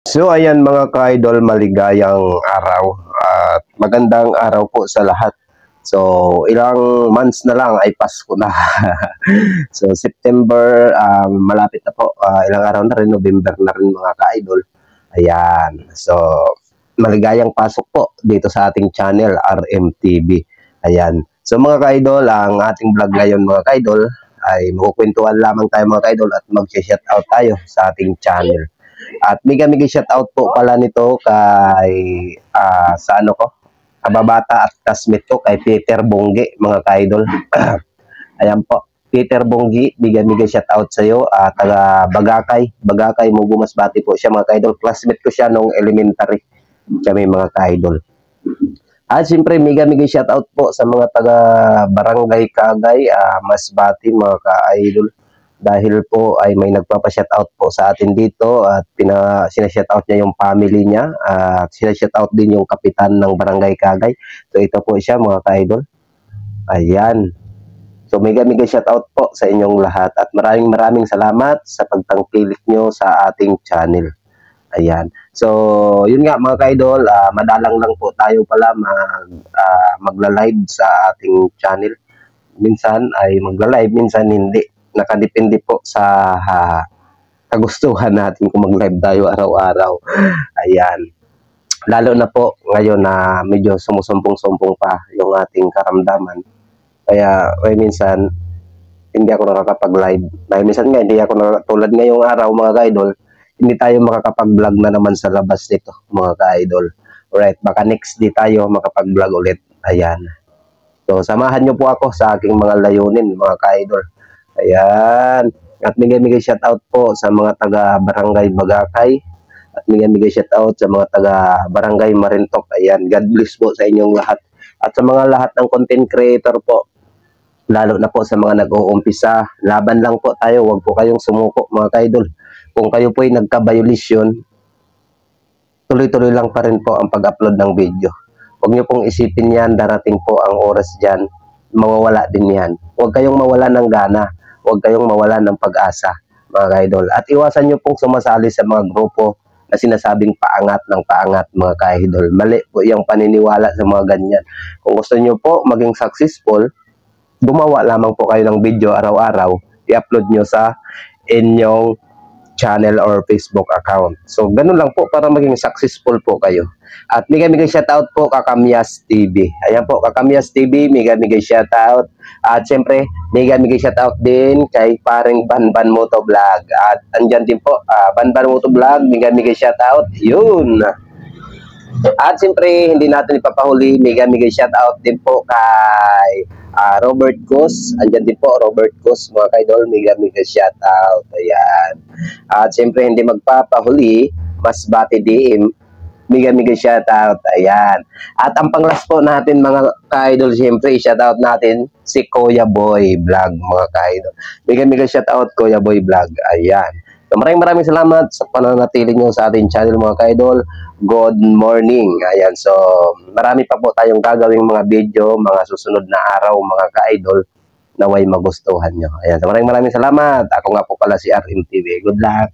So ayan mga ka-idol, maligayang araw at magandang araw po sa lahat. So ilang months na lang ay Pasko na. So September, malapit na po, ilang araw na rin, November na rin mga ka-idol. Ayan, so maligayang pasok po dito sa ating channel RMTV. Ayan, so mga ka-idol, ang ating vlog ngayon mga ka-idol ay magkukwentuhan lamang tayo mga ka-idol at mag-shoutout tayo sa ating channel. At mega shoutout po pala nito kay sa ano ko, kababata at classmate ko kay Peter Bonggi mga ka-idol. Ayan po, Peter Bonggi, mega shoutout sa iyo, taga Bagakay Mugumasbati po siya mga ka-idol. Classmate ko siya nung elementary kami mga ka-idol. At siyempre mega shoutout po sa mga taga Barangay Kagay, Masbati mga ka-idol. Dahil po ay may nagpapa-shoutout po sa atin dito at sina-shoutout niya yung family niya at sina-shoutout din yung kapitan ng Barangay Kagay. So ito po siya mga ka-idol. Ayan. So mega shoutout po sa inyong lahat at maraming salamat sa pagtangkilik nyo sa ating channel. Ayan. So yun nga mga ka-idol, madalang lang po tayo pala magla-live sa ating channel. Minsan ay magla-live, minsan hindi. Nakadepende po sa kagustuhan natin kung mag-live tayo araw-araw. Ayan. Lalo na po ngayon na medyo sumusumpong-sumpong pa yung ating karamdaman. Kaya minsan hindi ako nakakapag-live. Dahil minsan nga hindi ako tulad ngayong araw mga ka-idol, hindi tayo makakapag-vlog na naman sa labas nito mga ka-idol. Alright, baka next day tayo makapag-vlog ulit. Ayan. So samahan nyo po ako sa aking mga layunin mga ka-idol. Ayan. At mega shoutout po sa mga taga Barangay Bagakay. At mega shoutout sa mga taga Barangay Marintok. Ayan. God bless po sa inyong lahat. At sa mga lahat ng content creator po, lalo na po sa mga nag-uumpisa, laban lang po tayo. Huwag po kayong sumuko mga ka-idol. Kung kayo po ay nagka-violation, tuloy-tuloy lang pa rin po ang pag-upload ng video. Huwag nyo pong isipin yan, darating po ang oras dyan, mawawala din yan. Huwag kayong mawala ng gana. Huwag kayong mawalan ng pag-asa, mga ka-idol. At iwasan nyo pong sumasali sa mga grupo na sinasabing paangat ng paangat, mga ka-idol. Mali po yung paniniwala sa mga ganyan. Kung gusto nyo po maging successful, gumawa lamang po kayo ng video araw-araw, i-upload nyo sa inyong channel or Facebook account. So, ganun lang po para maging successful po kayo. At mega shoutout po Kakamyas TV. Ayan po, Kakamyas TV, mega shoutout. At siyempre, mega shoutout din kay paring Banban Moto Vlog. At andyan din po, Banban Moto Vlog, mega shoutout. Yun. At siyempre, hindi natin ipapahuli, mega shoutout din po kay Robert Cos. Andyan din po, Robert Cos, mga ka-idol, mega shoutout. Ayan. At siyempre, hindi magpapahuli, Masbati DM, mega shoutout. Ayan. At ang panglas po natin, mga ka-idol, siyempre, shoutout natin si Kuya Boy Vlog, mga ka-idol. Mega shoutout, Kuya Boy Vlog. Ayan. So, maraming salamat sa pananatili nyo sa ating channel mga ka-idol. Good morning. Ayan, so marami pa po tayong gagawing mga video, mga susunod na araw mga ka-idol, naway magustuhan nyo. Ayan, so maraming salamat. Ako nga po pala si RMTV. Good luck.